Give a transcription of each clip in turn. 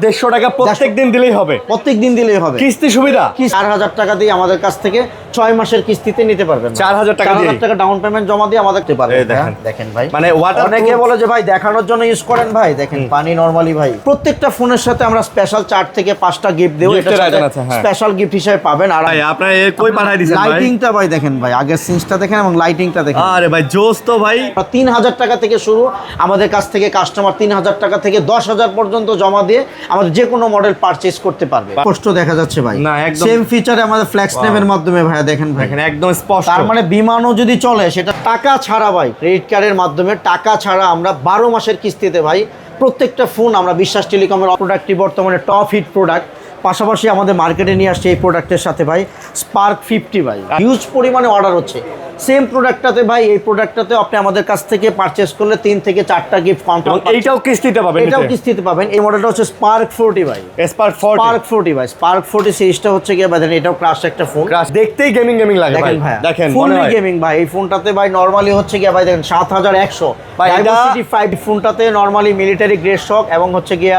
150 টাকা প্রত্যেক দিন দিলেই হবে। প্রত্যেক দিন দিলেই হবে। কিস্তি সুবিধা 4000 টাকা দিয়ে আমাদের কাছ থেকে 6 মাসের কিস্তিতে নিতে পারবেন। 4000 টাকা দিয়ে 4000 টাকা ডাউন পেমেন্ট জমা দিয়ে আমাদের দিতে পারবেন। দেখেন ভাই, মানে ওয়াটার অনেকে বলে যে ভাই দেখানোর জন্য ইউজ করেন ভাই, দেখেন পানি নরমালি ভাই প্রত্যেকটা ফোনের সাথে আমরা স্পেশাল 4 থেকে 5টা গিফট দেব। এটা স্পেশাল গিফট হিসেবে পাবেন। আর ভাই আপনারা কই পাঠাই দিবেন ভাই? লাইটিংটা ভাই দেখেন ভাই, আগের সিনসটা দেখেন এবং লাইটিংটা দেখেন। আরে ভাই জোস তো ভাই। 3000 টাকা থেকে শুরু, আমাদের কাছ থেকে কাস্টমার 3000 টাকা থেকে 10000 পর্যন্ত জমা দিয়ে আমাদের যে কোনো মডেল পারচেজ করতে পারবে। স্পষ্ট দেখা যাচ্ছে ভাই, না একদম সেম ফিচারে আমাদের ফ্ল্যাক্স নেমের মাধ্যমে ভাই দেখেন ভাই, দেখেন একদম স্পষ্ট। তার মানে বিমানও যদি চলে সেটা টাকা ছাড়া ভাই, ক্রেডিট কার্ডের মাধ্যমে টাকা ছাড়া আমরা 12 মাসের কিস্তিতে ভাই প্রত্যেকটা ফোন আমরা বিশ্বাস টেলিকমের প্রোডাক্টটি বর্তমানে টপ হিট প্রোডাক্ট। পাশাপাশি আমাদের মার্কেটে নিয়ে আসছে এই প্রোডাক্টের সাথে ভাই স্পার্ক 50 ভাই, হিউজ পরিমাণে অর্ডার হচ্ছে সেম প্রোডাক্টটাতে ভাই। এই প্রোডাক্টটাতে আপনি আমাদের কাছ থেকে পারচেজ করলে 3 থেকে 4টা গিফট কনফার্ম। এইটাও কিস্তিতে পাবেন, এটাও কিস্তিতে পাবেন। এই মডেলটা হচ্ছে স্পার্ক 40 ভাই, স্পার্ক 40 ভাই। স্পার্ক 40 সিরিজটা হচ্ছে গিয়ে ভাই এটাও ক্রাশ একটা ফোন, দেখতেই গেমিং লাগে ভাই। দেখেন ফুললি গেমিং ভাই। এই ফোনটাতে ভাই নরমালি হচ্ছে গিয়ে ভাই দেখেন 7100 ভাই। ডাইমেনসিটি 5 ফোনটাতে নরমালি মিলিটারি গ্রেড শক এবং হচ্ছে গিয়া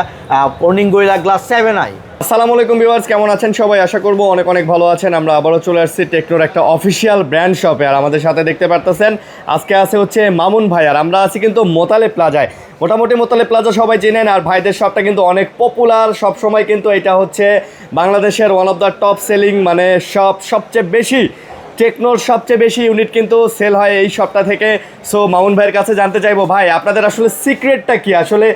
কর্নিং গরিলা গ্লাস 7i। আসসালামু আলাইকুম ভিউয়ার্স, কেমন আছেন সবাই? আশা করব অনেক অনেক ভালো আছেন। আমরা আবারও চলে আসছি টেকনোর একটা অফিসিয়াল ব্র্যান্ড শপে। আর আমাদের সাথে দেখতে পারতেছেন আজকে আছে হচ্ছে মামুন ভাই। আর আমরা আছি কিন্তু মোতালেব প্লাজায়। মোটামুটি মোতালেব প্লাজা সবাই চেনেন। আর ভাইদের শপটা কিন্তু অনেক পপুলার, সব সময় কিন্তু এটা হচ্ছে বাংলাদেশের one of the top selling মানে সবচেয়ে বেশি টেকনোর সবচেয়ে বেশি ইউনিট কিন্তু সেল হয় এই শপটা থেকে। সো মামুন ভাইয়ের কাছে জানতে চাইবো ভাই আপনাদের আসলে সিক্রেটটা কি, আসলে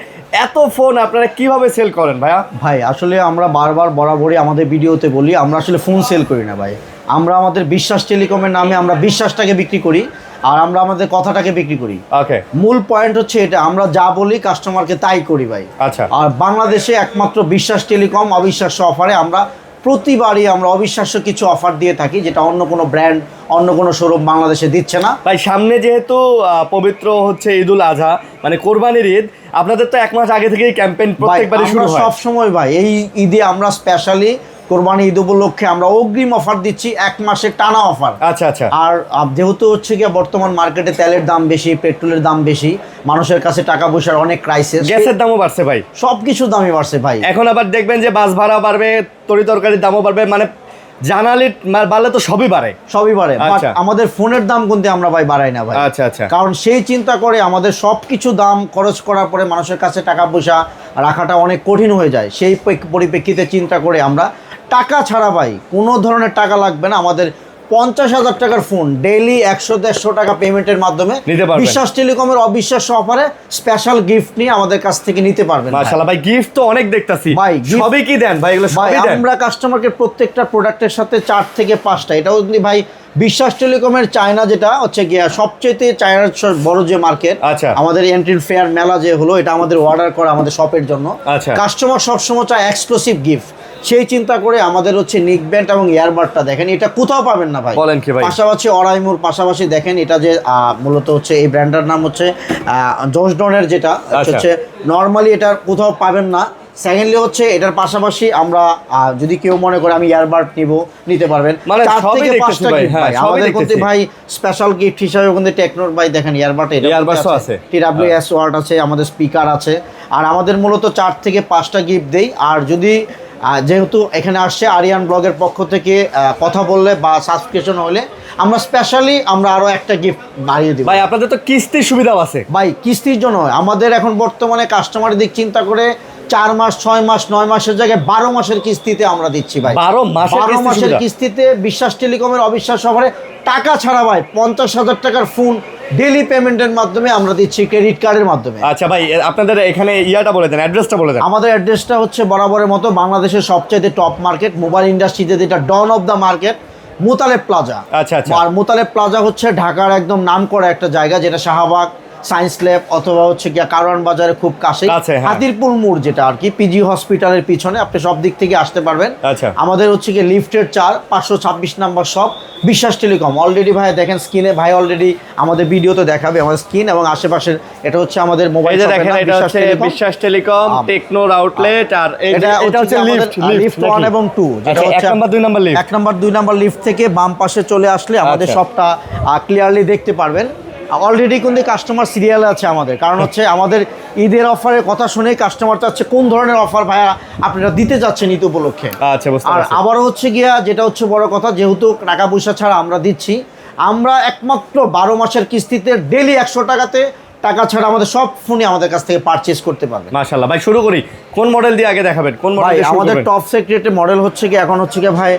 এত ফোন আপনারা কিভাবে সেল করেন ভাইয়া? ভাই আসলে আমরা বারবার বরাবরই আমাদের ভিডিওতে বলি আমরা আসলে ফোন সেল করি না ভাই। আমরা আমাদের বিশ্বাস টেলিকমের নামে আমরা বিশ্বাসটাকে বিক্রি করি আর আমরা আমাদের কথাটাকে বিক্রি করি। ওকে, মূল পয়েন্ট হচ্ছে এটা, আমরা যা বলি কাস্টমারকে তাই করি ভাই। আচ্ছা, আর বাংলাদেশে একমাত্র বিশ্বাস টেলিকম অবিশ্বাস্য অফারে আমরা প্রতিবারই আমরা অবিশ্বাস্য কিছু অফার দিয়ে থাকি, যেটা অন্য কোনো ব্র্যান্ড অন্য কোনো শোরুম বাংলাদেশে দিচ্ছে না ভাই। সামনে যেহেতু পবিত্র হচ্ছে ঈদুল আজহা মানে কোরবানির ঈদ, আপনাদের তো এক মাস আগে থেকেই ক্যাম্পেইন প্রত্যেকবারই শুরু হয়। সব সময় ভাই এই ঈদে আমরা স্পেশালি কোরবানি ঈদ উপলক্ষে আমরা অগ্রিম অফার দিচ্ছি, 1 মাসের টানা অফার। আচ্ছা আচ্ছা। আর যেহেতু হচ্ছে গিয়ে বর্তমান মার্কেটে তেলের দাম বেশি, পেট্রোলের দাম বেশি, মানুষের কাছে টাকা পয়সার অনেক ক্রাইসিস, গ্যাসের দামও বাড়ছে ভাই, সবকিছুর দামই বাড়ছে ভাই। এখন আবার দেখবেন যে বাস ভাড়া বাড়বে, তরি তরকারির দামও বাড়বে, মানে জানালি বাড়লে তো সবই বাড়ে। আমাদের ফোনের দাম কিন্তু আমরা ভাই বাড়াই না ভাই। আচ্ছা আচ্ছা। কারণ সেই চিন্তা করে আমাদের সবকিছু দাম খরচ করার পরে মানুষের কাছে টাকা পয়সা রাখাটা অনেক কঠিন হয়ে যায়। সেই পরিপ্রেক্ষিতে চিন্তা করে আমরা টাকা ছাড়া ভাই কোনো ধরনের টাকা লাগবে না, আমাদের 50,000 টাকার ফোন ডেইলি 100-150 টাকা পেমেন্টের মাধ্যমে বিশ্বাস টেলিকমের অবিশ্বাস্য অফারে স্পেশাল গিফট নিয়ে আমাদের কাছ থেকে নিতে পারবেন। মাশাআল্লাহ ভাই, গিফট তো অনেক দেখতাছি ভাই। সবই কি দেন ভাই? এগুলো সবই দেন? আমরা কাস্টমারকে প্রত্যেকটা প্রোডাক্টের সাথে 4 থেকে 5টা, এটাও যদি ভাই বিশ্বাস টেলিকমের চায়না যেটা হচ্ছে গিয়া সবচেয়ে চায়নার বড় যে মার্কেট, আমাদের এন্ট্রি ফেয়ার মেলা যে হলো, এটা আমাদের অর্ডার করা আমাদের শপের জন্য। কাস্টমার সবসময় চায় এক্সক্লুসিভ গিফট, সেই চিন্তা করে আমাদের হচ্ছে নিক ব্যান্ড এবং ইয়ারবাডটা দেখেন, এটা কোথাও পাবেন না ভাই। বলেন কি ভাই? পাশাপাশি অরাইমুর পাশাপাশি দেখেন এটা যে মূলত হচ্ছে এই ব্র্যান্ডের নাম হচ্ছে জোসডনের, যেটা হচ্ছে নর্মালি এটা কোথাও পাবেন না। সেকেন্ডলি হচ্ছে এটার পাশাপাশি আমরা যদি কেউ মনে করে আমি ইয়ারবাড নিতে পারবেন, মানে 4 থেকে 5টা গিফট ভাই আমাদের কিন্তু ভাই স্পেশাল গিফট হিসাবে কিন্তু টেকনোর ভাই দেখেন ইয়ারবাড আছে, TWS ওয়ার্ড আছে, আমাদের স্পিকার আছে। আর আমাদের মূলত 4 থেকে 5টা গিফট দেই। আর যদি যেহেতু এখানে আসছে আরিয়ান ব্লগের পক্ষ থেকে কথা বললে বা সাবস্ক্রিপশন হলে আমরা স্পেশালি আমরা আরো একটা গিফট বাড়িয়ে দিব ভাই। আপনাদের তো কিস্তির সুবিধাও আছে ভাই। কিস্তির জন্য আমাদের এখন বর্তমানে কাস্টমারের দিক চিন্তা করে 4 মাস 6 মাস 9 মাসের জায়গায় 12 মাসের কিস্তিতে আমরা দিচ্ছি ভাই। 12 মাসের কিস্তিতে বিশ্বাস টেলিকমের অবিশ্বাস অফারে টাকা ছাড়া ভাই 50,000 টাকার ফোন ডেইলি পেমেন্টের মাধ্যমে আমরা দিচ্ছি ক্রেডিট কার্ডের মাধ্যমে। আচ্ছা ভাই, আপনাদের এখানে ইয়াটা বলে দেন, অ্যাড্রেসটা বলে দেন। আমাদের অ্যাড্রেসটা হচ্ছে বরাবরের মতো বাংলাদেশের সবচেয়ে টপ মার্কেট, মোবাইল ইন্ডাস্ট্রিতে যেটা don of the market, Motaleb plaza. আচ্ছা আচ্ছা। আর মোতালেব প্লাজা হচ্ছে ঢাকার একদম নামকরা একটা জায়গা, যেটা শাহবাগ সায়েন্স ল্যাব অথবা হচ্ছে গিয়া কারওয়ান বাজারে খুব কাছে, হাতিরপুর মোড় যেটা আর কি পিজি হসপিটালের পিছনে, আপনি সব দিক থেকে আসতে পারবেন। আমাদের হচ্ছে গিয়ে লিফটের 4 526 নাম্বার শপ বিশ্বাস টেলিকম। অলরেডি ভাই দেখেন স্ক্রিনে, ভাই অলরেডি আমাদের ভিডিওতে দেখাবে আমাদের স্ক্রিন এবং আশেপাশের, এটা হচ্ছে আমাদের মোবাইল দেখেন, এটা হচ্ছে বিশ্বাস টেলিকম টেকনোর আউটলেট। আর এটা হচ্ছে লিফট 1 এবং 2, যেটা হচ্ছে 1 number 2 number lift. 1 number 2 number lift থেকে বাম পাশে চলে আসলে আমাদের শপটা ক্লিয়ারলি দেখতে পারবেন। অলরেডি কিন্তু কাস্টমার সিরিয়ালে আছে আমাদের, কারণ হচ্ছে আমাদের ঈদের অফারের কথা শুনে কাস্টমার চাচ্ছে কোন ধরনের অফার ভাইয়া আপনারা দিতে যাচ্ছেন ঈদ উপলক্ষে। আচ্ছা, বুঝতে আর পারছি। আবারও হচ্ছে গিয়া যেটা হচ্ছে বড় কথা, যেহেতু টাকা পয়সা ছাড়া আমরা দিচ্ছি, আমরা একমাত্র 12 মাসের কিস্তিতে ডেলি 100 টাকাতে, টাকা ছাড়া আমাদের সব ফোনই আমাদের কাছ থেকে পারচেজ করতে পারবেন। মাশাআল্লাহ ভাই, শুরু করি কোন মডেল দিয়ে আগে দেখাবেন? কোন মডেল ভাই দিয়ে শুরু আমাদের করবেন? টপ সিক্রেটের মডেল হচ্ছে কি এখন হচ্ছে কি ভাই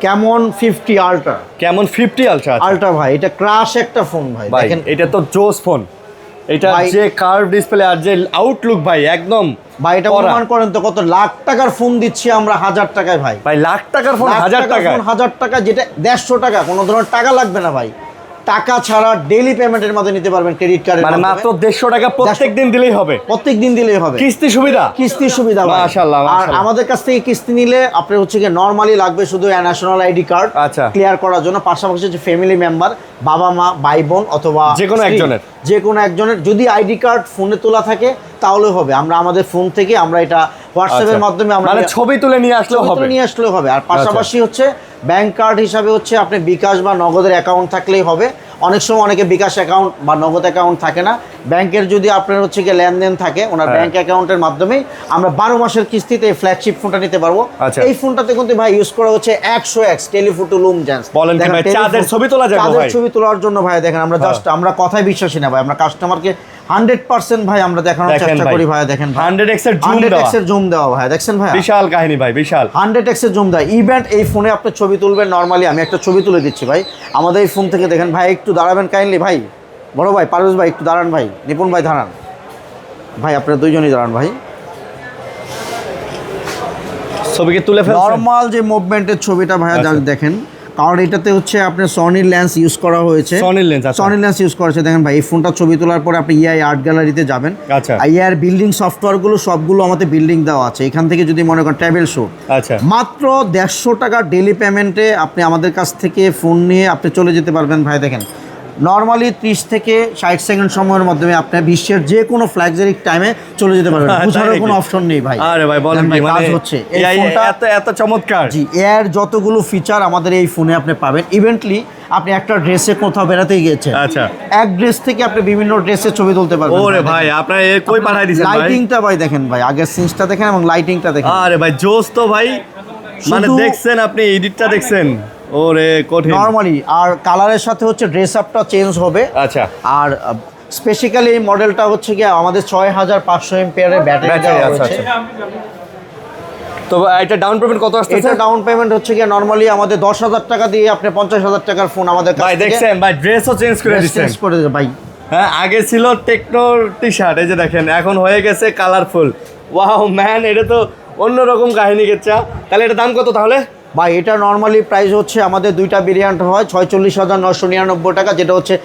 কেমন 50 আলট্রা। কেমন 50 আলট্রা? আলট্রা ভাই এটা ক্রাশ একটা ফোন ভাই, ভাই দেখেন এটা তো জোস ফোন। এটা ভাই, যে কার্ভ ডিসপ্লে আর যে আউটলুক ভাই একদম ভাই এটা কড়া। অনুমান করেন তো কত লাখ টাকার ফোন দিচ্ছি আমরা 1000 টাকায় ভাই। ভাই লাখ টাকার ফোন 1000 টাকা? 1000 টাকা, যেটা 150 টাকা, কোনো ধরনের টাকা লাগবে না ভাই, টাকা ছাড়া ডেইলি পেমেন্টের মাধ্যমে নিতে পারবেন ক্রেডিট কার্ডের মানে মাধ্যমে। মাত্র 150 টাকা প্রত্যেক দিন দিলেই হবে? প্রত্যেক দিন দিলেই হবে, কিস্তি সুবিধা? কিস্তির সুবিধা ভাই। মাশাআল্লাহ, আর মাশাআল্লাহ। আমাদের কাছ থেকে কিস্তি নিলে আপনার হচ্ছে কি নরমালি লাগবে শুধু ন্যাশনাল আইডি কার্ড আচ্ছা। ক্লিয়ার করার জন্য, পাশাপাশি হচ্ছে ফ্যামিলি মেম্বার, বাবা মা ভাই বোন অথবা যে কোনো স্ত্রী, একজনের। যে কোনো একজনের যদি আইডি কার্ড ফোনে তোলা থাকে তাহলে হবে। আমরা আমাদের ফোন থেকে আমরা এটা হোয়াটসঅ্যাপের আচ্ছা। মাধ্যমে আমরা মানে ছবি তুলে নিয়ে আসলেও ছবি হবে? তুলে নিয়ে আসলেও হবে। আর পাশাপাশি হচ্ছে ব্যাংক কার্ড হিসাবে হচ্ছে আপনি বিকাশ বা নগদের অ্যাকাউন্ট থাকলেই হবে। অনেক সময় অনেকে বিকাশ অ্যাকাউন্ট বা নগদ অ্যাকাউন্ট থাকে না, ব্যাংকের যদি আপনার হচ্ছে গিয়ে লেনদেন থাকে ওনার হ্যাঁ। ব্যাংক অ্যাকাউন্টের মাধ্যমেই আমরা 12 মাসের কিস্তিতে এই ফ্ল্যাগশিপ ফোনটা নিতে পারবো। আচ্ছা। এই ফোনটাতে কিন্তু ভাই ইউজ করা হচ্ছে 100x টেলিফোটো লুমজেন্স। বলেন কি ভাই, চাঁদের ছবি তোলা যাবে চাঁদের ভাই? ছবি তোলার জন্য ভাই দেখেন আমরা জাস্ট আমরা কথাই বিশ্বাসী না ভাই, আমরা কাস্টমারকে 100% ভাই আমরা দেখানোর দেখেন চেষ্টা ভাই, করি ভাই। দেখেন 100x এর জুম 100x দেওয়া, এর জুম দেওয়া ভাই, দেখছেন ভাই বিশাল কাহিনী ভাই, বিশাল। 100x এর জুম দেয়। ইভেন্ট এই ফোনে আপনি ছবি তুলবেন, নরমালি আমি একটা ছবি তুলে দিচ্ছি ভাই আমাদের এই ফোন থেকে। দেখেন ভাই একটু দাঁড়াবেন কাইন্ডলি ভাই, বড় ভাই পারভেজ ভাই একটু দাঁড়ান, ভাই নিপুণ ভাই দাঁড়ান, ভাই আপনারা দুইজনই দাঁড়ান ভাই। ছবিকে তুলে ফেলছেন? নরমাল যে মুভমেন্টের ছবিটা ভাইয়া আচ্ছা। দেখেন, কারণ এটাতে হচ্ছে আপনার সনির লেন্স ইউজ করা হয়েছে। সনির লেন্স? আচ্ছা। সনির লেন্স ইউজ করেছে। দেখেন ভাই এই ফোনটা ছবি তোলার পরে আপনি ইআই আর্ট গ্যালারিতে যাবেন। আচ্ছা। ইআই বিল্ডিং সফটওয়্যারগুলো সবগুলো আমাদের বিল্ডিং দেওয়া আছে। এখান থেকে যদি মনে করেন ট্রাভেল শো, আচ্ছা। মাত্র 150 টাকা ডেলি পেমেন্টে আপনি আমাদের কাছ থেকে ফোন নিয়ে আপনি চলে যেতে পারবেন ভাই। দেখেন নরমালি 30 থেকে 60 সেকেন্ড সময়ের মাধ্যমে আপনি বিশ্বের যে কোনো ফ্ল্যাগজারিক টাইমে চলে যেতে পারবেন, তাই বুঝানোর নাকি? কোনো অপশন নেই ভাই। আরে ভাই বলেন ভাই কি, কাজ মানে হচ্ছে এই এই ফোনটা এত চমৎকার? জি, এর যতগুলো ফিচার আমাদের এই ফোনে আপনি পাবেন। ইভেন্টলি আপনি একটা ড্রেসে কোথাও বেড়াতে গিয়েছেন, আচ্ছা। এক ড্রেস থেকে আপনি বিভিন্ন ড্রেসের ছবি তুলতে পারবেন। ওরে ভাই, আপনারা কই পাঠাই দিয়েছেন ভাই? লাইটিংটা ভাই দেখেন ভাই, আগের সিনসটা দেখেন এবং লাইটিংটা দেখেন। আরে ভাই জোস তো ভাই, মানে শুধু- দেখছেন আপনি এডিটটা দেখছেন? ওরে কঠিন। নরমালি আর কালারের সাথে হচ্ছে ড্রেস আপটা চেঞ্জ হবে। আচ্ছা। আর স্পেসিক্যালি এই মডেলটা হচ্ছে কি আমাদের 6500 এমপিআর এর ব্যাটারি ব্যাটারি, দেওয়া আচ্ছা, হয়েছে। তো এটা ডাউন পেমেন্ট কত আসছে? এটা ডাউন পেমেন্ট হচ্ছে কি নরমালি আমাদের 10,000 টাকা দিয়ে আপনি 50,000 টাকার ফোন আমাদের কাছ ভাই থেকে দেখছেন ভাই, ড্রেসও চেঞ্জ করে দিচ্ছেন। চেঞ্জ করে দেবে ভাই। হ্যাঁ, আগে ছিল টেকনোর টি শার্ট, এই যে দেখেন এখন হয়ে গেছে কালারফুল। ওয়াও ম্যান, এটা তো অন্যরকম কাহিনী গেছা। তাহলে এটা দাম কত তাহলে? ভাই এটা নরমালি প্রাইস হচ্ছে আমাদের দুইটা ভেরিয়েন্ট হয় 46,999 টাকা, যেটা হচ্ছে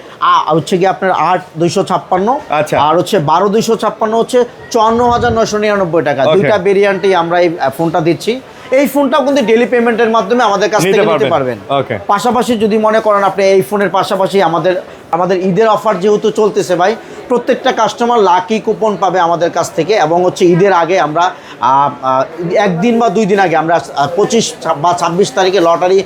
হচ্ছে কি আপনার 8,256। আচ্ছা। আর হচ্ছে 12,256 হচ্ছে 54,999 টাকা। Okay. দুইটা ভেরিয়েন্টেই আমরা এই ফোনটা দিচ্ছি। এই ফোনটাও কিন্তু ডেলি পেমেন্টের মাধ্যমে আমাদের কাছ থেকে নিতে পারবেন। ওকে। পাশাপাশি যদি মনে করেন আপনি এই ফোনের পাশাপাশি আমাদের ঈদের অফার যেহেতু চলতেছে ভাই, প্রত্যেকটা কাস্টমার লাকি কুপন পাবে আমাদের কাছ থেকে। এবং হচ্ছে ঈদের আগে আমরা একদিন বা 2 দিন আগে আমরা 25 বা 26 তারিখে লটারি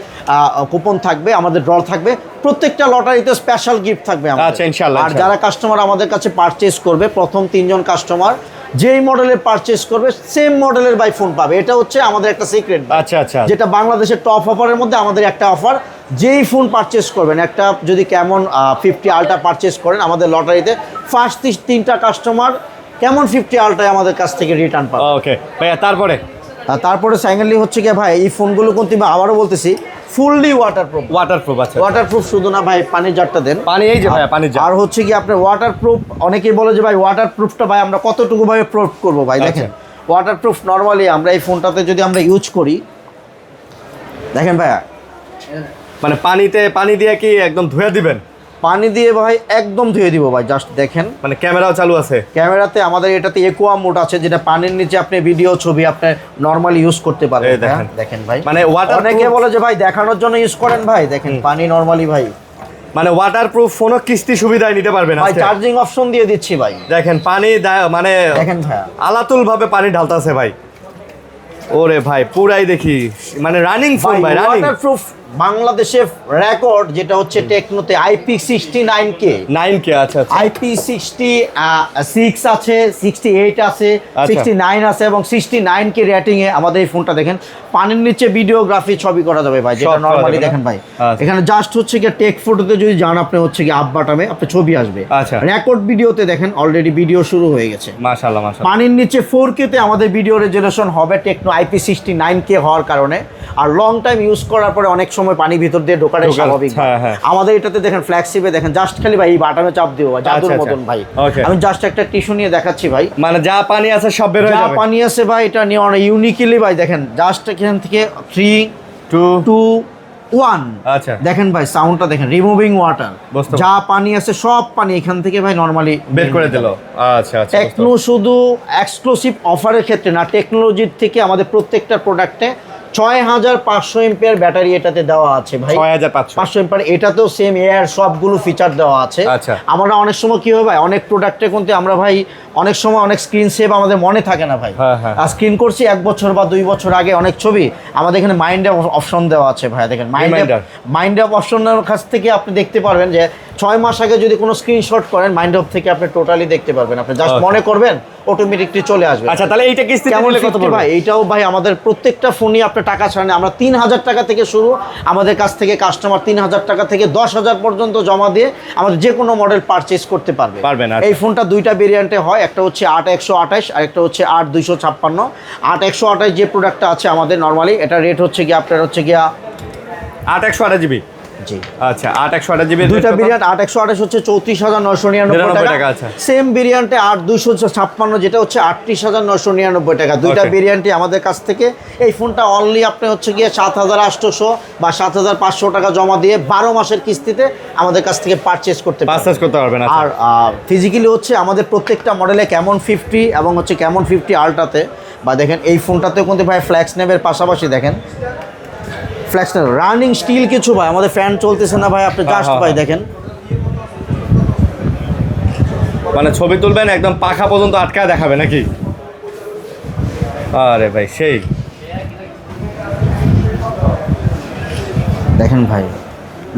কুপন থাকবে, আমাদের ড্র থাকবে। প্রত্যেকটা লটারিতে স্পেশাল গিফট থাকবে আমাদের। আচ্ছা, ইনশাআল্লাহ, আর যারা কাস্টমার আমাদের কাছে পারচেজ করবে, প্রথম 3 জন কাস্টমার যেই মডেলের পারচেজ করবে সেম মডেলের বাই ফোন পাবে। এটা হচ্ছে আমাদের একটা সিক্রেট, আচ্ছা আচ্ছা। যেটা বাংলাদেশের টপ অফারের মধ্যে আমাদের একটা অফার। যেই ফোন পারচেস করবেন, একটা যদি কেমন 50 আলট্রা পারচেস করেন আমাদের লটারিতে, ফার্স্ট 3টা কাস্টমার কেমন 50 আলট্রায় আমাদের কাছ থেকে রিটার্ন পাবে। ওকে ভাইয়া, তারপরে? তারপরে সেকেন্ডলি হচ্ছে কি ভাই, এই ফোনগুলো কিন্তু আমি আবারও বলতেছি ফুললি ওয়াটারপ্রুফ। ওয়াটারপ্রুফ? আচ্ছা। ওয়াটারপ্রুফ শুধু না ভাই, পানির জারটা দেন। পানি এই যে ভাইয়া, পানির জার। আর হচ্ছে কি আপনার ওয়াটারপ্রুফ, অনেকেই বলে যে ভাই ওয়াটারপ্রুফটা ভাই আমরা কতটুকু ভাবে প্রুফ করবো ভাই। দেখেন ওয়াটারপ্রুফ নরমালি আমরা এই ফোনটাতে যদি আমরা ইউজ করি, দেখেন ভাইয়া মানে পানি দিয়ে কি একদম ধুয়ে দিবেন? পানি দিয়ে ভাই একদম ধুয়ে দিব ভাই, জাস্ট দেখেন। মানে ক্যামেরাও চালু আছে? ক্যামেরাতে আমাদের এটাতে একুয়া মোড আছে, যেটা পানির নিচে আপনি ভিডিও ছবি আপনি নরমালি ইউজ করতে পারবেন। এই দেখেন। দেখেন ভাই, মানে অনেকে বলে যে ভাই দেখানোর জন্য ইউজ করেন, ভাই দেখেন পানি নরমালি ভাই। মানে ওয়াটারপ্রুফ ফোনও কিস্তি সুবিধায় নিতে পারবেন ভাই আজকে? চার্জিং অপশন দিয়ে দিচ্ছি ভাই। দেখেন পানি মানে দেখেন ভাইয়া আলাতুল ভাবে পানি ঢালতাছে ভাই। ওরে ভাই পুরাই দেখি মানে রানিং ফোন ভাই, রানিং। ওয়াটারপ্রুফ বাংলাদেশে রেকর্ড যেটা হচ্ছে টেকনোতে IP69K 9K, আচ্ছা আচ্ছা। IP66 আছে, 68 আছে, আচ্ছা। 69 আছে এবং 69K রেটিং এ আমাদের এই ফোনটা দেখেন পানির নিচে ভিডিওগ্রাফি ছবি করা যাবে ভাই, যেটা সব করা নরমালি যাবে না? দেখেন ভাই। আচ্ছা। এখানে জাস্ট হচ্ছে কি টেক ফটোতে যদি যান আপনি হচ্ছে কি আপ বাটামে আপনি ছবি আসবে। আচ্ছা। রেকর্ড ভিডিওতে দেখেন অলরেডি ভিডিও শুরু হয়ে গেছে। মাশাআল্লাহ মাশাআল্লাহ। পানির নিচে 4K তে আমাদের ভিডিও রেজলিউশন হবে টেকনো IP69K হওয়ার কারণে। আর লং টাইম ইউজ করার পরে অনেক সময় পানি ভিতর দিয়ে ঢোকাটাই স্বাভাবিক। হ্যাঁ, হ্যাঁ। আমাদের এটাতে দেখেন ফ্ল্যাগশিপে দেখেন জাস্ট খালি ভাই এই বাটনে চাপ দিও ভাই, জাদুর আচ্ছা, মতন ভাই। ওকে। আমি জাস্ট একটা টিস্যু নিয়ে দেখাচ্ছি ভাই, মানে যা পানি আছে সব বের হয়ে যা যাবে। পানি আছে ভাই এটা নিয়ে অনেক ইউনিকলি ভাই দেখেন জাস্ট এখান থেকে 3 2 2 1 আচ্ছা। দেখেন ভাই সাউন্ডটা দেখেন, রিমুভিং ওয়াটার, বুঝতে যা পানি আছে সব পানি এখান থেকে ভাই নরমালি বের করে দিল। আচ্ছা আচ্ছা। টেকনো শুধু এক্সক্লুসিভ অফারের ক্ষেত্রে না, টেকনোলজির থেকে আমাদের প্রত্যেকটা প্রোডাক্টে 6500 এমপিআর ব্যাটারি এটাতে দেওয়া আছে ভাই। 6500 এমপিআর এটাতেও সেম এয়ার সবগুলো ফিচার দেওয়া আছে। আচ্ছা। আমরা অনেক সময় কি হয় ভাই, অনেক প্রোডাক্টে কিন্তু আমরা ভাই অনেক সময় অনেক স্ক্রিন সেভ আমাদের মনে থাকে না ভাই। হ্যাঁ, হ্যাঁ। আর স্ক্রিন করছি 1 বছর বা 2 বছর আগে অনেক ছবি, আমাদের এখানে মাইন্ড অপশন দেওয়া আছে ভাই। দেখেন Reminder। মাইন্ড অপশনের কাছ থেকে আপনি দেখতে পারবেন যে 6 মাস আগে যদি কোনো স্ক্রিনশট করেন মাইন্ড অফ থেকে আপনি টোটালি দেখতে পারবেন। আপনি জাস্ট Okay। মনে করবেন অটোমেটিকলি চলে আসবে। আচ্ছা, তাহলে এইটা কিস্তিতে কেমন নিলে কত 50 পড়বে? ভাই? এইটাও ভাই আমাদের প্রত্যেকটা ফোনই আপনার টাকা ছাড়েন, আমরা 3000 টাকা থেকে শুরু, আমাদের কাছ থেকে কাস্টমার 3000 টাকা থেকে 10,000 পর্যন্ত জমা দিয়ে আমাদের যে কোনো মডেল পারচেজ করতে পারবেন। আচ্ছা। এই ফোনটা দুইটা ভেরিয়েন্টে হয়, একটা হচ্ছে 8128 আর একটা হচ্ছে 8256। 8128 যে প্রোডাক্টটা আছে আমাদের নরমালি এটা রেট হচ্ছে গিয়া আপনার হচ্ছে গিয়া 8128 জিবি। জি আচ্ছা 8128 জিবি। দুইটা ভেরিয়েন্ট 8128 হচ্ছে 34,999 টাকা, টাকা। আচ্ছা। সেম ভেরিয়েন্টে 8256 যেটা হচ্ছে 38,999 টাকা। দুইটা Okay। ভেরিয়েন্টই আমাদের কাছ থেকে এই ফোনটা অনলি আপনি হচ্ছে গিয়ে 7,800 বা 7,500 টাকা জমা দিয়ে 12 মাসের কিস্তিতে আমাদের কাছ থেকে পারচেজ করতে পারবেন। পারচেজ করতে পারবেন। আচ্ছা। আর ফিজিক্যালি হচ্ছে আমাদের প্রত্যেকটা মডেলে ক্যামন 50 এবং হচ্ছে ক্যামন 50 আল্ট্রাতে বা দেখেন এই ফোনটাতেও কিন্তু ভাই ফ্ল্যাক্স নেবের পাশাপাশি দেখেন ফ্ল্যাক্স নেব রানিং স্টিল কিছু ভাই, আমাদের ফ্যান চলতেছে না ভাই, আপনি জাস্ট হ্যাঁ, ভাই হ্যাঁ। দেখেন মানে ছবি তুলবেন একদম পাখা পর্যন্ত আটকায় দেখাবে নাকি? আরে ভাই সেই। দেখেন ভাই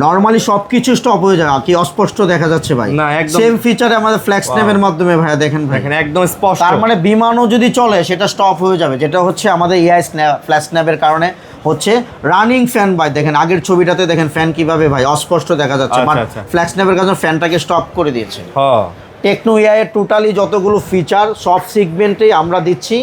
নরমালি সবকিছু স্টপ হয়ে যায় কি অস্পষ্ট দেখা যাচ্ছে ভাই। না, একদম। সেম ফিচারে আমাদের ফ্ল্যাক্স নেবের মাধ্যমে ভাই দেখেন ভাই, দেখেন একদম স্পষ্ট। তার মানে বিমানও যদি চলে সেটা স্টপ হয়ে যাবে, যেটা হচ্ছে আমাদের এআই ফ্ল্যাশ স্ন্যাপের কারণে হচ্ছে রানিং ফ্যান ভাই। দেখেন আগের ছবিটাতে দেখেন ফ্যান কিভাবে ভাই অস্পষ্ট দেখা যাচ্ছে, আচ্ছা, মানে আচ্ছা। ফ্ল্যাশ স্ন্যাপের কারণে ফ্যানটাকে স্টপ করে দিয়েছে। হ্যাঁ। টেকনো এআই এর টোটালি যতগুলো ফিচার সব সেগমেন্টেই আমরা দিচ্ছি।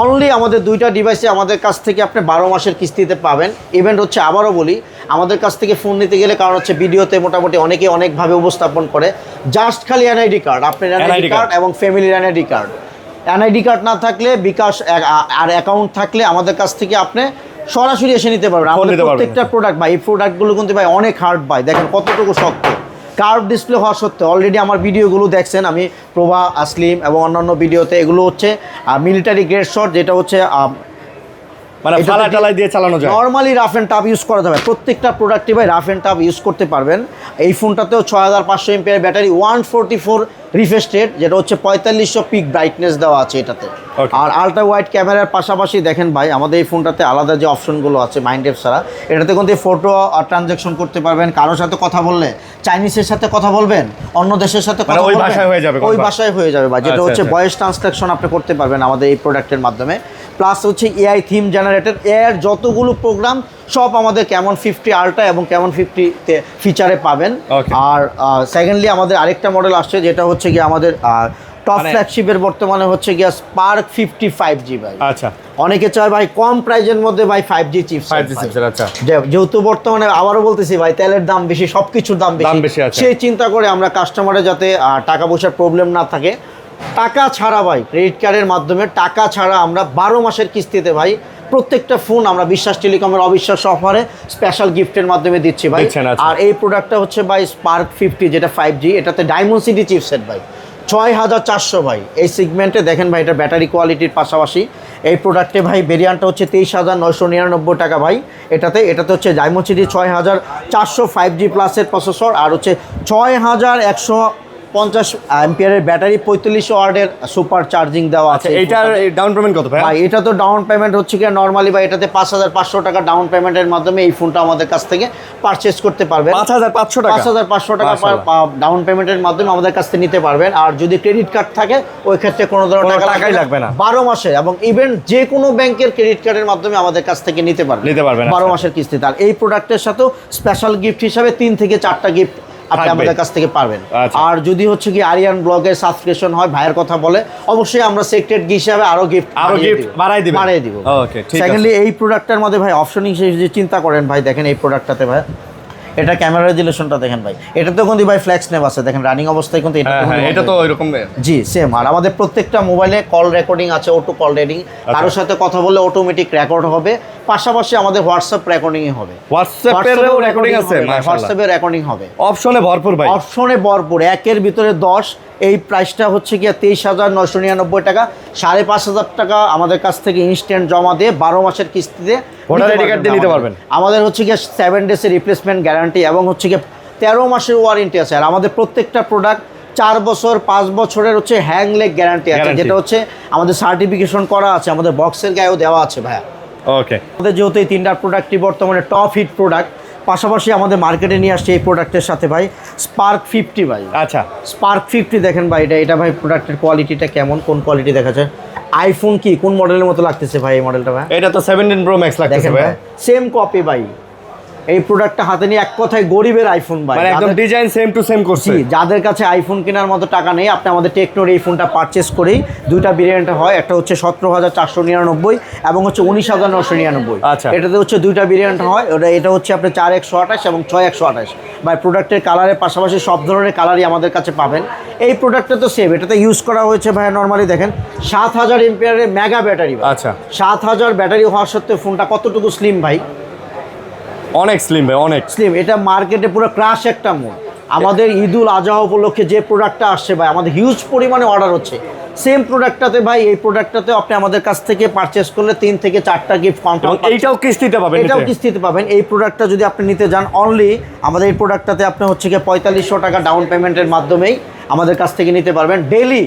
অনলি আমাদের দুইটা ডিভাইসে আমাদের কাছ থেকে আপনি 12 মাসের কিস্তিতে পাবেন। ইভেন্ট হচ্ছে আবারও বলি, আমাদের কাছ থেকে ফোন নিতে গেলে কারণ হচ্ছে ভিডিওতে মোটামুটি অনেকে অনেকভাবে উপস্থাপন করে, জাস্ট খালি এনআইডি কার্ড, আপনার এনআইডি কার্ড এবং ফ্যামিলির এনআইডি কার্ড। এনআইডি কার্ড না থাকলে বিকাশ আর অ্যাকাউন্ট থাকলে আমাদের কাছ থেকে আপনি সরাসরি এসে নিতে পারবেন। আমাদের নিতে পারবেন। প্রত্যেকটা প্রোডাক্ট ভাই, এই প্রোডাক্টগুলো কিন্তু ভাই অনেক হার্ড ভাই, দেখেন কতটুকু শক্ত। কার্ভ ডিসপ্লে হওয়া সত্ত্বেও অলরেডি আমার ভিডিওগুলো দেখছেন আমি প্রভা আসলিম এবং অন্যান্য ভিডিওতে, এগুলো হচ্ছে মিলিটারি গ্রেড শট, যেটা হচ্ছে মানে ফালা টালাই দিয়ে চালানো যায়। Normally rough and tough use করা যাবে, প্রত্যেকটা প্রোডাক্টই ভাই রাফ এন্ড টাফ ইউজ করতে পারবেন। এই ফোনটাতেও 6500 এমপিআর ব্যাটারি, 144 রিফ্রেশ রেট, যেটা হচ্ছে 4500 পিক ব্রাইটনেস দেওয়া আছে এটাতে। Okay। আর আলট্রা ওয়াইড ক্যামেরার পাশাপাশি দেখেন ভাই আমাদের এই ফোনটাতে আলাদা যে অপশনগুলো আছে মাইন্ড অ্যাপ ছাড়া, এটাতে কিন্তু ফটো ট্রানজ্যাকশন করতে পারবেন। কারোর সাথে কথা বললে চাইনিজের সাথে কথা বলবেন, অন্য দেশের সাথে কথা মানে ওই বলবেন, ভাষায় হয়ে যাবে, ওই ভাষায় হয়ে যাবে ভাই, যেটা আচ্ছা, হচ্ছে আচ্ছা। ভয়েস ট্রান্সলেশন আপনি করতে পারবেন আমাদের এই প্রোডাক্টের মাধ্যমে। প্লাস হচ্ছে এআই থিম জেনারেটর, এর যতগুলো প্রোগ্রাম সব আমাদের ক্যামন 50 আল্ট্রা এবং ক্যামন 50 ফিচারে পাবেন। Okay। আর সেকেন্ডলি আমাদের আরেকটা মডেল আসছে যেটা হচ্ছে কি আমাদের টপ মানে- ফ্ল্যাগশিপের বর্তমানে হচ্ছে গিয়া স্পার্ক 50 5G ভাই। আচ্ছা। অনেকে চায় ভাই কম প্রাইজের মধ্যে ভাই 5G চিপস, 5G চিপসের। আচ্ছা। যেহেতু বর্তমানে আবারও বলতেছি ভাই তেলের দাম বেশি, সবকিছুর দাম দাম বেশি আছে। সেই চিন্তা করে আমরা কাস্টমারের যাতে টাকা পয়সার প্রবলেম না থাকে, টাকা ছাড়া ভাই ক্রেডিট কার্ডের মাধ্যমে টাকা ছাড়া আমরা 12 মাসের কিস্তিতে ভাই প্রত্যেকটা ফোন আমরা বিশ্বাস টেলিকমের অবিশ্বাস অফারে স্পেশাল গিফটের মাধ্যমে দিচ্ছি ভাই। দিচ্ছেন, আচ্ছা। আর এই প্রোডাক্টটা হচ্ছে ভাই স্পার্ক 50, যেটা 5G, এটাতে ডায়মন্ড সিটি চিপসেট ভাই 6400 ভাই। এই সেগমেন্টে দেখেন ভাই এটা ব্যাটারি কোয়ালিটির পাশাপাশি এই প্রোডাক্টে ভাই ভেরিয়েন্টটা হচ্ছে 23,999 টাকা ভাই। এটাতে হচ্ছে ডায়মন্ড সিটি 6400 5G প্লাসের প্রসেসর আর হচ্ছে 6100 50 অ্যাম্পিয়ারের ব্যাটারি, 45 ওয়াটের সুপার চার্জিং দেওয়া আছে। এইটার ডাউন পেমেন্ট কত ভাই? ভাই এটা তো ডাউন পেমেন্ট হচ্ছে কি নরমালি ভাই, এটাতে 5500 টাকা ডাউন পেমেন্টের মাধ্যমে এই ফোনটা আমাদের কাছ থেকে পারচেজ করতে পারবেন। 5500 টাকা, 5500 টাকা ডাউন পেমেন্টের মাধ্যমে আমাদের কাছ থেকে নিতে পারবেন। আর যদি ক্রেডিট কার্ড থাকে ওই ক্ষেত্রে কোনো ধরনের টাকাই লাগবে না। 12 মাসে, এবং ইভেন যে কোনো ব্যাংকের ক্রেডিট কার্ডের মাধ্যমে আমাদের কাছ থেকে নিতে পারবেন 12 মাসের কিস্তিতে। আর এই প্রোডাক্টের সাথেও স্পেশাল গিফট হিসাবে 3 থেকে 4টা গিফট আপনি আমাদের কাছ থেকে পারবেন। আর যদি হচ্ছে কি আরিয়ান ব্লগের সাবস্ক্রিপশন হয়, ভাইয়ের কথা বলে, অবশ্যই আমরা সিক্রেট হিসাবে আরো গিফট বাড়াই দিব। ওকে, ঠিক আছে। সেকেন্ডলি এই প্রোডাক্টটার মধ্যে ভাই অপশন হিসেবে যদি চিন্তা করেন ভাই, দেখেন এই প্রোডাক্টটাতে ভাই এটা ক্যামেরা রেজুলেশনটা দেখেন ভাই, এটাতেও কিন্তু ভাই ফ্ল্যাক্স নেভ আছে, দেখেন রানিং অবস্থায় কিন্তু এটা তো ওইরকম জি সেম। আর আমাদের প্রত্যেকটা মোবাইলে কল রেকর্ডিং আছে, অটো কল রেকর্ডিং, কারোর সাথে কথা বললে অটোমেটিক রেকর্ড হবে, পাশাপাশি আমাদের হোয়াটসঅ্যাপ রেকর্ডিং হবে, হোয়াটসঅ্যাপেরও রেকর্ডিং আছে, হোয়াটসঅ্যাপে রেকর্ডিং হবে, অপশনে ভরপুর ভাই, অপশনে ভরপুর, একের ভিতরে 10। এই প্রাইসটা হচ্ছে কি 23,999 টাকা, 5,500 টাকা আমাদের কাছ থেকে ইনস্ট্যান্ট জমা দিয়ে 12 মাসের কিস্তিতে ভোটার আইডি কার্ড দিয়ে নিতে পারবেন। আমাদের হচ্ছে কি 7 ডেজের রিপ্লেসমেন্ট গ্যারান্টি এবং হচ্ছে কি 13 মাসের ওয়ারেন্টি আছে। আর আমাদের প্রত্যেকটা প্রোডাক্ট 4 বছর 5 বছরের হচ্ছে হ্যাং লেগ গ্যারান্টি আছে, যেটা হচ্ছে আমাদের সার্টিফিকেশন করা আছে, আমাদের বক্সের গায়েও দেওয়া আছে ভাইয়া। ওকে, আমাদের যেহেতু এই 3টা প্রোডাক্টই বর্তমানে টপ হিট প্রোডাক্ট, পাশাপাশি আমাদের মার্কেটে নিয়ে আসছে এই প্রোডাক্টের সাথে ভাই স্পার্ক 50 ভাই। আচ্ছা, স্পার্ক 50 দেখেন ভাই, এটা ভাই প্রোডাক্টের কোয়ালিটিটা কেমন, কোন কোয়ালিটি দেখাচ্ছে, আইফোন কি কোন মডেলের মতো লাগতেছে ভাই এই মডেলটা ভাই? এটা তো 17 প্রো ম্যাক্স লাগতেছে ভাই, সেম কপি ভাই। এই প্রোডাক্টটা হাতে নিয়ে এক কথায় গরিবের আইফোন ভাই, মানে একদম ডিজাইন সেম টু সেম করছে। যাদের কাছে আইফোন কেনার মতো টাকা নেই, আপনি আমাদের টেকনোর এই ফোনটা পারচেস করেই, দুইটা ভেরিয়েন্ট হয়, একটা হচ্ছে 17,499 এবং হচ্ছে 19,999। আচ্ছা, এটাতে হচ্ছে দুইটা ভেরিয়েন্ট হয়, এটা হচ্ছে আপনি 4,128 এবং 6,128 ভাই। প্রোডাক্টের কালারের পাশাপাশি সব ধরনের কালারই আমাদের কাছে পাবেন। এই প্রোডাক্টটা তো সেম, এটাতে ইউজ করা হয়েছে ভাই নরমালি দেখেন 7,000 এমপিয়ারের মেগা ব্যাটারি। আচ্ছা, 7,000 ব্যাটারি হওয়ার সত্ত্বেও ফোনটা কতটুকু স্লিম ভাই? অনেক স্লিম ভাই, অনেক স্লিম। এটা মার্কেটে পুরো ক্রাশ একটা মোড। আমাদের ঈদুল আজহা উপলক্ষে যে প্রোডাক্টটা আসছে ভাই, আমাদের হিউজ পরিমাণে অর্ডার হচ্ছে সেম প্রোডাক্টটাতে ভাই। এই প্রোডাক্টটাতে আপনি আমাদের কাছ থেকে পারচেস করলে 3 থেকে 4টা গিফট কনফার্ম, এইটাও কিস্তিতে পাবেন, এটাও কিস্তিতে পাবেন। এই প্রোডাক্টটা যদি আপনি নিতে যান অনলি আমাদের এই প্রোডাক্টটাতে আপনি হচ্ছে কি 4500 টাকা ডাউন পেমেন্টের মাধ্যমেই আমাদের কাছ থেকে নিতে পারবেন। ডেইলি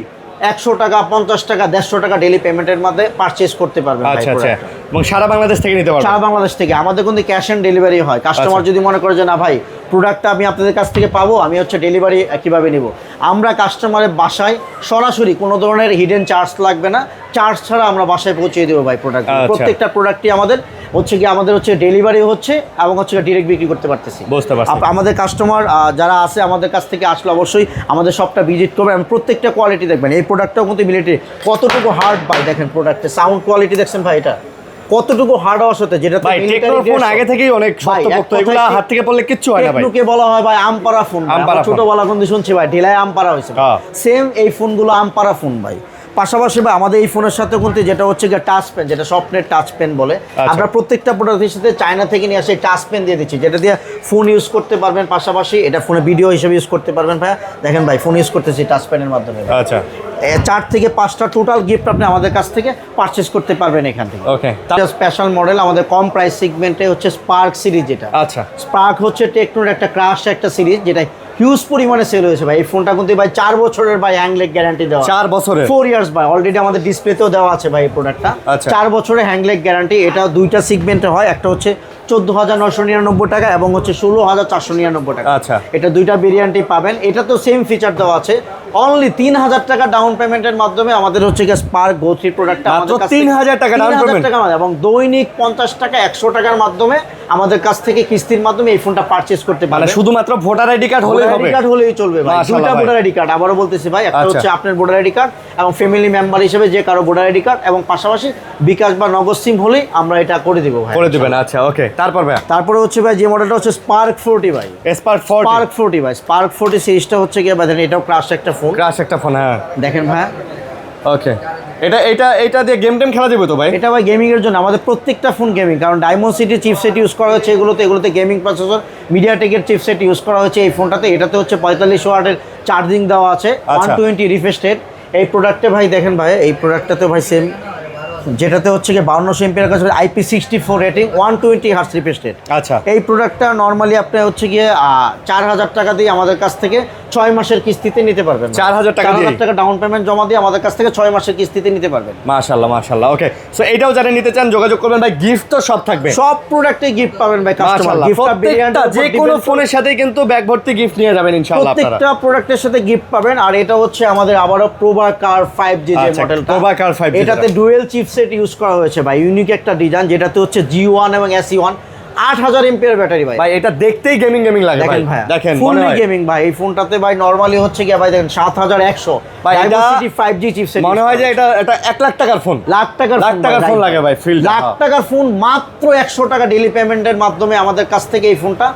100 টাকা 50 টাকা 150 টাকা ডেইলি পেমেন্টের মধ্যে পারচেস করতে পারবেন। আচ্ছা আচ্ছা, এবং সারা বাংলাদেশ থেকে নিতে পারবেন? সারা বাংলাদেশ থেকে। আমাদের কিন্তু ক্যাশ অন ডেলিভারি হয়। কাস্টমার যদি মনে করে যে না ভাই প্রোডাক্টটা আমি আপনাদের কাছ থেকে পাবো, আমি হচ্ছে ডেলিভারি কিভাবে নিব, আমরা কাস্টমারের বাসায় সরাসরি কোনো ধরনের হিডেন চার্জ লাগবে না, চার্জ ছাড়া আমরা বাসায় পৌঁছে দেবো ভাই প্রোডাক্ট। প্রত্যেকটা প্রোডাক্টই আমাদের হচ্ছে ডেলিভারি হচ্ছে এবং হচ্ছে ডিরেক্ট বিক্রি করতে পারতেছি। বুঝতে পারছি। আমাদের কাস্টমার যারা আছে আমাদের কাছ থেকে আসলে অবশ্যই আমাদের শপটা ভিজিট করবেন এবং প্রত্যেকটা কোয়ালিটি দেখবেন। এই প্রোডাক্টটাও কিন্তু মিলিটারি কতটুকু হার্ড ভাই, দেখেন প্রোডাক্টের সাউন্ড কোয়ালিটি দেখছেন ভাই, এটা কতটুকু হার্ড হওয়ার সাথে, যেটা ভাই টেকনোর ফোন আগে থেকেই অনেক শক্তপোক্ত, এগুলা হাত থেকে পড়লে কিচ্ছু হয় না ভাই। টেকনোকে বলা হয় ভাই আমপারা ফোন, ছোটবেলা কিন্তু শুনছি ভাই ঢিলায় আমপারা হয়েছে, সেম এই ফোনগুলো আমপারা ফোন ভাই। পাশাপাশি ভাই আমাদের এই ফোনের সাথে কিন্তু যেটা হচ্ছে গিয়ে টাচ পেন, যেটা স্বপ্নের টাচ পেন বলে, আমরা প্রত্যেকটা প্রোডাক্টের সাথে চায়না থেকে নিয়ে আসে টাচ পেন দিয়ে দিচ্ছি, যেটা দিয়ে ফোন ইউজ করতে পারবেন, পাশাপাশি এটা ফোনে ভিডিও হিসেবে ইউজ করতে পারবেন ভাই। দেখেন ভাই ফোন ইউজ করতেছি টাচ পেনের মাধ্যমে। আচ্ছা, 4 থেকে 5টা টোটাল গিফট আপনি আমাদের কাছ থেকে পারচেস করতে পারবেন এখান থেকে। ওকে, স্পেশাল মডেল আমাদের কম প্রাইস সেগমেন্টে হচ্ছে স্পার্ক সিরিজ, যেটা আচ্ছা স্পার্ক হচ্ছে টেকনোর একটা ক্রাশ একটা সিরিজ, যেটা হিউজ পরিমাণে সেল হয়েছে ভাই। এই ফোনটা কিন্তু ভাই 4 বছরের ভাই হ্যাং লেগ গ্যারান্টি দেওয়া, 4 বছরের 4 ইয়ার্স ভাই। অলরেডি আমাদের ডিসপ্লেতেও দেওয়া আছে ভাই এই প্রোডাক্টটা। 4 বছরের হ্যাং লেগ গ্যারান্টি। এটা দুইটা সেগমেন্টে হয়, একটা হচ্ছে 14,999 টাকা এবং হচ্ছে 16,499 টাকা। আচ্ছা, এটা দুইটা ভেরিয়েন্টই পাবেন। এটা তো সেম ফিচার দেওয়া আছে। অনলি 3,000 টাকা ডাউন পেমেন্টের মাধ্যমে আমাদের হচ্ছে গিয়ে স্পার্ক গো 3 প্রোডাক্টটা আমাদের কাছে 3,000 টাকা ডাউন পেমেন্ট এবং দৈনিক 50 টাকা 100 টাকার মাধ্যমে আমাদের কাছ থেকে কিস্তির মাধ্যমে এই ফোনটা পারচেজ করতে পারবেন। মানে শুধুমাত্র ভোটার আইডি কার্ড হলেই হবে? ভোটার আইডি কার্ড হলেই চলবে ভাই। দুইটা ভোটার আইডি কার্ড, আবারও বলতেছি ভাই, একটা হচ্ছে আপনার ভোটার আইডি কার্ড এবং ফ্যামিলি মেম্বার হিসেবে যে কারো ভোটার আইডি কার্ড, এবং পাশাপাশি বিকাশ বা নগদ সিম হলেই আমরা এটা করে দিব ভাই, করে দিবেন। আচ্ছা ওকে, তারপর ভাই? তারপরে হচ্ছে ভাই যে মডেলটা হচ্ছে স্পার্ক 40 ভাই। স্পার্ক 40 ভাই, স্পার্ক 40 সিরিজটা হচ্ছে গিয়ে দেখেন এটাও ক্রাশ একটা ফোন, ক্রাশ একটা ফোন। হ্যাঁ দেখেন ভাই। ওকে, এটা দিয়ে গেম টেম খেলা যাবে তো ভাই? এটা ভাই গেমিং এর জন্য, আমাদের প্রত্যেকটা ফোন গেমিং, কারণ ডায়মন্ড সিটি চিপসেট ইউজ করা হয়েছে এগুলোতে গেমিং প্রসেসর মিডিয়াটেকের চিপসেট ইউজ করা হয়েছে এই ফোনটাতে। এটাতে হচ্ছে 45 ওয়াটের চার্জিং দেওয়া আছে, 120 রিফ্রেশ রেট। এই প্রোডাক্টে ভাই দেখেন ভাই, এই প্রোডাক্টটাতে ভাই সেম, যেটাতে হচ্ছে কি 5200 এমপিআর কাছে IP64 rating, 120 hertz refresh rate. আচ্ছা, এই প্রোডাক্টটা নর্মালি আপনি হচ্ছে গিয়ে 4,000 টাকা দিয়ে আমাদের কাছ থেকে 6 মাসের কিস্তিতে নিতে পারবেন। 4000 টাকা দিয়ে 4000 টাকা ডাউন পেমেন্ট জমা দিয়ে আমাদের কাছ থেকে 6 মাসের কিস্তিতে নিতে পারবেন। মাশাআল্লাহ মাশাআল্লাহ। ওকে, সো এটাও যারা নিতে চান যোগাযোগ করবেন ভাই, গিফট তো সব থাকবে, সব প্রোডাক্টে গিফট পাবেন ভাই কাস্টমার। মাশাআল্লাহ, প্রত্যেকটা যে কোনো ফোনের সাথেই কিন্তু ব্যাগ ভর্তি গিফট নিয়ে যাবেন ইনশাআল্লাহ আপনারা। প্রত্যেকটা প্রোডাক্টের সাথে গিফট পাবেন। আর এটা হচ্ছে আমাদের আবারও প্রোভাকার 5G যে মডেলটা, প্রোভাকার 5G, এটাতে ডুয়েল চিপসেট ইউজ করা হয়েছে ভাই, ইউনিক একটা ডিজাইন, যেটাতে হচ্ছে G1 এবং SE1 8000 এমপিআর ব্যাটারি ভাই। ভাই এটা দেখতেই গেমিং লাগে ভাই, দেখেন ফুললি গেমিং ভাই। এই ফোনটাতে ভাই নরমালি হচ্ছে কি ভাই দেখেন 7100 ভাই, এটা 5G চিপসেট, মনে হয় যে এটা 1 লাখ টাকার ফোন, লাখ টাকার ফোন লাগে ভাই, ফিল লাখ টাকার ফোন মাত্র 100 টাকা ডেইলি পেমেন্টের মাধ্যমে আমাদের কাছ থেকে এই ফোনটা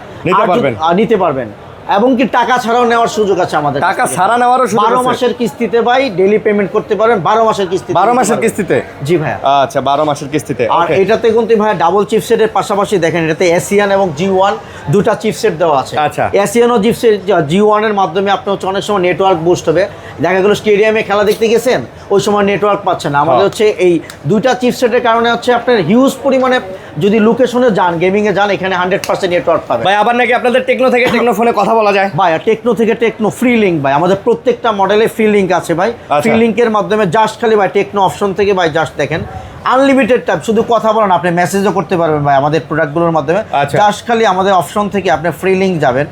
নিতে পারবেন। এবং কি টাকা ছাড়াও নেওয়ার সুযোগ আছে আমাদের, টাকা ছাড়া নেওয়ারও সুযোগ আছে। 12 মাসের কিস্তিতে ভাই ডেইলি পেমেন্ট করতে পারেন, 12 মাসের কিস্তিতে। 12 মাসের কিস্তিতে? জি ভাই। আচ্ছা, 12 মাসের কিস্তিতে। আর এটাতে কিন্তু ভাই ডাবল চিপসেটের পাশাপাশি দেখেন এটাতে এসিয়ান এবং G1 দুটো চিপসেট দেওয়া আছে। আচ্ছা, এসিয়ান ও চিপসেট G1 এর মাধ্যমে আপনি হচ্ছে অনেক সময় নেটওয়ার্ক বুস্ট হবে, দেখা গেল স্টেডিয়ামে খেলা দেখতে গেছেন ওই সময় নেটওয়ার্ক পাচ্ছে না। আমাদের হচ্ছে এই দুইটা চিপসেটের কারণে হচ্ছে আপনার হিউজ পরিমাণে যদি লোকেশনে যান, গেমিং এ যান, এখানে 100% নেটওয়ার্ক পাবেন ভাই। আবার নাকি আপনাদের টেকনো থেকে টেকনো ফোনে কথা বলা যায় ভাই? টেকনো থেকে টেকনো ফ্রি লিংক ভাই, আমাদের প্রত্যেকটা মডেলে ফ্রি লিংক আছে ভাই। ফ্রি লিংকের মাধ্যমে জাস্ট খালি ভাই টেকনো অপশন থেকে ভাই জাস্ট দেখেন আনলিমিটেড টাইম, শুধু কথা বলেন, আপনি মেসেজও করতে পারবেন ভাই আমাদের প্রোডাক্টগুলোর মাধ্যমে। জাস্ট খালি আমাদের অপশন থেকে আপনি ফ্রি লিংক যাবেন,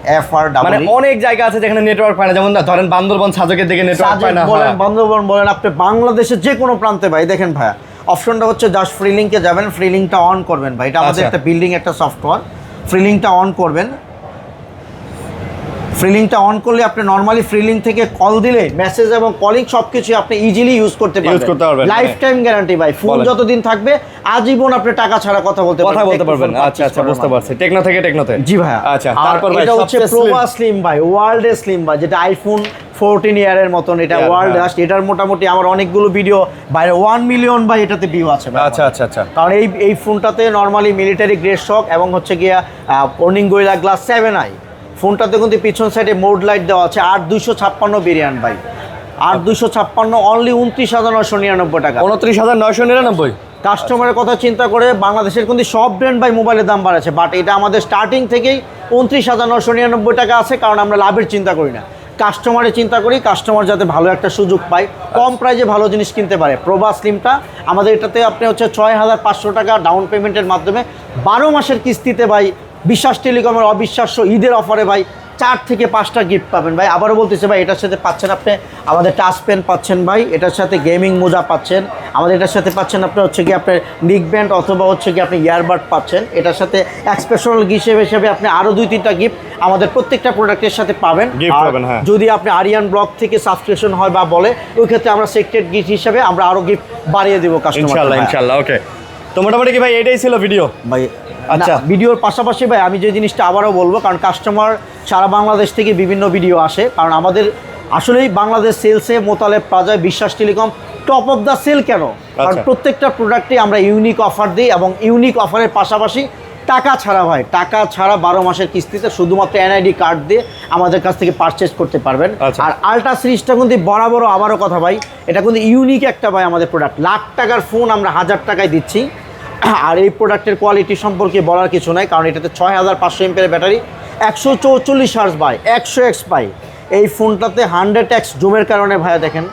মানে অনেক জায়গা আছে যেখানে নেটওয়ার্ক পায় না, যেমন ধরেন বান্দরবান সাজেকের দিকে নেটওয়ার্ক পায় না, বলেন বান্দরবান বলেন, আপনি বাংলাদেশের যে কোনো প্রান্তে ভাই দেখেন ভাই অপশনটা হচ্ছে জাস্ট ফ্রি লিংকে যাবেন, ফ্রি লিংকটা অন করবেন ভাই। এটা আমাদের একটা বিল্ডিং একটা সফটওয়্যার, ফ্রি লিংকটা অন করবেন। ফ্রি লিংকটা অন করলে আপনি নরমালি ফ্রি লিংক থেকে কল দিলে মেসেজ এবং কলিং সবকিছু আপনি ইজিলি ইউজ করতে পারবেন। লাইফ টাইম গ্যারান্টি ভাই, ফোন যতদিন থাকবে আজীবন আপনি টাকা ছাড়া কথা বলতে পারবেন। আচ্ছা আচ্ছা, বুঝতে পারছি। টেকনো থেকে টেকনোতে? জি ভাই। আচ্ছা, তারপর ভাই এটা হচ্ছে প্রোভা স্লিম ভাই, ওয়ার্ল্ডে স্লিম ভাই, যেটা আইফোন 14 ইয়ারের মতন, এটা ওয়ার্ল্ড লাস্ট। এটার মোটামুটি আমার অনেকগুলো ভিডিও বাইরে 1 মিলিয়ন ভাই এটাতে ভিউ আছে ভাই। আচ্ছা আচ্ছা আচ্ছা। কারণ এই ফোনটাতে নরমালি মিলিটারি গ্রেড শক এবং হচ্ছে গিয়া কর্নিং গোরিলা গ্লাস 7i। ফোনটাতে কিন্তু পিছন সাইডে মোড লাইট দেওয়া আছে। 8256 ভেরিয়েন্ট ভাই, 8256 অনলি 29,999 টাকা। 29,999। কাস্টমারের কথা চিন্তা করে বাংলাদেশের কিন্তু সব ব্র্যান্ড ভাই মোবাইলের দাম বাড়াচ্ছে, বাট এটা আমাদের স্টার্টিং থেকেই 29,999 টাকা আছে। কারণ আমরা লাভের চিন্তা করি না, কাস্টমারের চিন্তা করি, কাস্টমার যাতে ভালো একটা সুযোগ পায়, কম প্রাইজে ভালো জিনিস কিনতে পারে। প্রভা স্লিমটা আমাদের এটাতে আপনি হচ্ছে 6,500 টাকা ডাউন পেমেন্টের মাধ্যমে 12 মাসের কিস্তিতে ভাই বিশ্বাস টেলিকমের অবিশ্বাস্য ঈদের অফারে ভাই 4 থেকে 5টা গিফট পাবেন ভাই। আবারও বলতেছে ভাই, এটার সাথে পাচ্ছেন আপনি আমাদের টাচ পেন পাচ্ছেন ভাই, এটার সাথে গেমিং মোজা পাচ্ছেন, আমাদের এটার সাথে পাচ্ছেন আপনি হচ্ছে কি আপনার নিক ব্যান্ড অথবা হচ্ছে কি আপনি ইয়ারবাড পাচ্ছেন। এটার সাথে এক্সপেশনাল হিসেবে আপনি আরও 2-3টা গিফট আমাদের প্রত্যেকটা প্রোডাক্টের সাথে পাবেন। যদি আপনি আরিয়ান ব্লগ থেকে সাবস্ক্রিপশন হয় বা বলে, ওই ক্ষেত্রে আমরা সেক্রেট গিফট হিসেবে আমরা আরও গিফট বাড়িয়ে দেবো কাস্টমার। ইনশাআল্লাহ ইনশাআল্লাহ। ওকে, তো মোটামুটি কি ভাই এটাই ছিল ভিডিও ভাই? আচ্ছা, ভিডিওর পাশাপাশি ভাই আমি যে জিনিসটা আবারও বলবো, কারণ কাস্টমার সারা বাংলাদেশ থেকে বিভিন্ন ভিডিও আসে, কারণ আমাদের আসলেই বাংলাদেশ সেলসে মোতালেব প্লাজায় Biswas telecom top of the sale. কেন? কারণ প্রত্যেকটা প্রোডাক্টে আমরা ইউনিক অফার দিই, এবং ইউনিক অফারের পাশাপাশি টাকা ছাড়া ভাই, টাকা ছাড়া 12 মাসের কিস্তিতে শুধুমাত্র এনআইডি কার্ড দিয়ে আমাদের কাছ থেকে পারচেস করতে পারবেন। আর আলট্রা সিরিজটা কিন্তু বরাবরও আবারও কথা ভাই, এটা কিন্তু ইউনিক একটা ভাই আমাদের প্রোডাক্ট। লাখ টাকার ফোন আমরা 1000 টাকায় দিচ্ছি। আর এই প্রোডাক্টের কোয়ালিটি সম্পর্কে বলার কিছু নাই, কারণ এটাতে 6500 এমপিআর ব্যাটারি, 144 হার্জ বাই 100x পাই। এই ফোনটাতে 100x জুমের কারণে ভাইয়া দেখেন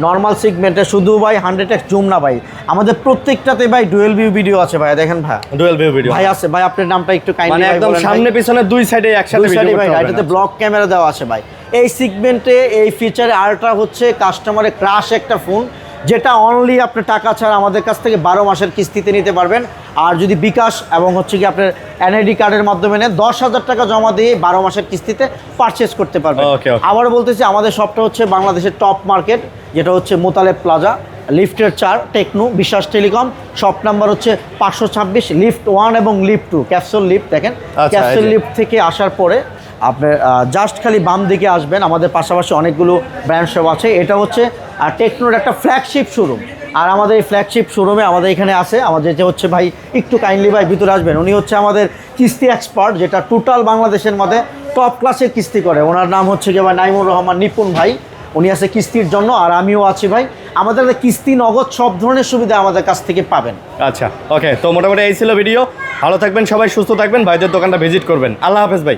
নর্মাল সেগমেন্টে শুধু ভাই 100x জুম না ভাই, আমাদের প্রত্যেকটাতে ভাই ডুয়েল ভিউ ভিডিও আছে ভাইয়া। দেখেন ভাই ডুয়েল ভিউ ভিডিও ভাই আছে ভাই, আপনার নামটা একটু কাইন্ডলি মানে একদম সামনে পিছনে দুই সাইডে একসাথে ভিডিও করতে ভাই। এটাতে ব্লক ক্যামেরা দেওয়া আছে ভাই। এই সেগমেন্টে এই ফিচারে আলট্রা হচ্ছে কাস্টমারের ক্রাশ একটা ফোন, যেটা অনলি আপনি টাকা ছাড়া আমাদের কাছ থেকে 12 মাসের কিস্তিতে নিতে পারবেন। আর যদি বিকাশ এবং হচ্ছে কি আপনার এনআইডি কার্ডের মাধ্যমে নেন 10,000 টাকা জমা দিয়ে 12 মাসের কিস্তিতে পারচেস করতে পারবেন। আবার বলতেছি আমাদের শপটা হচ্ছে বাংলাদেশের টপ মার্কেট, যেটা হচ্ছে মোতালেব প্লাজা, লিফটের 4 টেকনো বিশ্বাস টেলিকম। শপ নাম্বার হচ্ছে 526, লিফট 1 এবং লিফট 2 ক্যাপসুল লিফট। দেখেন ক্যাপসুল লিফট থেকে আসার পরে আপনার জাস্ট খালি বাম দিকে আসবেন, আমাদের পাশাপাশি অনেকগুলো ব্র্যান্ড শপ আছে। এটা হচ্ছে টেকনোর একটা ফ্ল্যাগশিপ শোরুম। আর আমাদের এই ফ্ল্যাগশিপ শোরুমে আমাদের এখানে আছে আমাদের যে হচ্ছে ভাই, একটু কাইন্ডলি ভাই ভিতরে আসবেন, উনি হচ্ছে আমাদের কিস্তি এক্সপার্ট, যেটা টোটাল বাংলাদেশের মধ্যে টপ ক্লাসের কিস্তি করে। ওনার নাম হচ্ছে কি ভাই নাইমুর রহমান নিপুণ ভাই, উনি আছে কিস্তির জন্য, আর আমিও আছি ভাই। আমাদের কিস্তি নগদ সব ধরনের সুবিধা আমাদের কাছ থেকে পাবেন। আচ্ছা, ওকে, তো মোটামুটি এই ছিল ভিডিও। ভালো থাকবেন সবাই, সুস্থ থাকবেন, ভাইদের দোকানটা ভিজিট করবেন। আল্লাহ হাফেজ ভাই।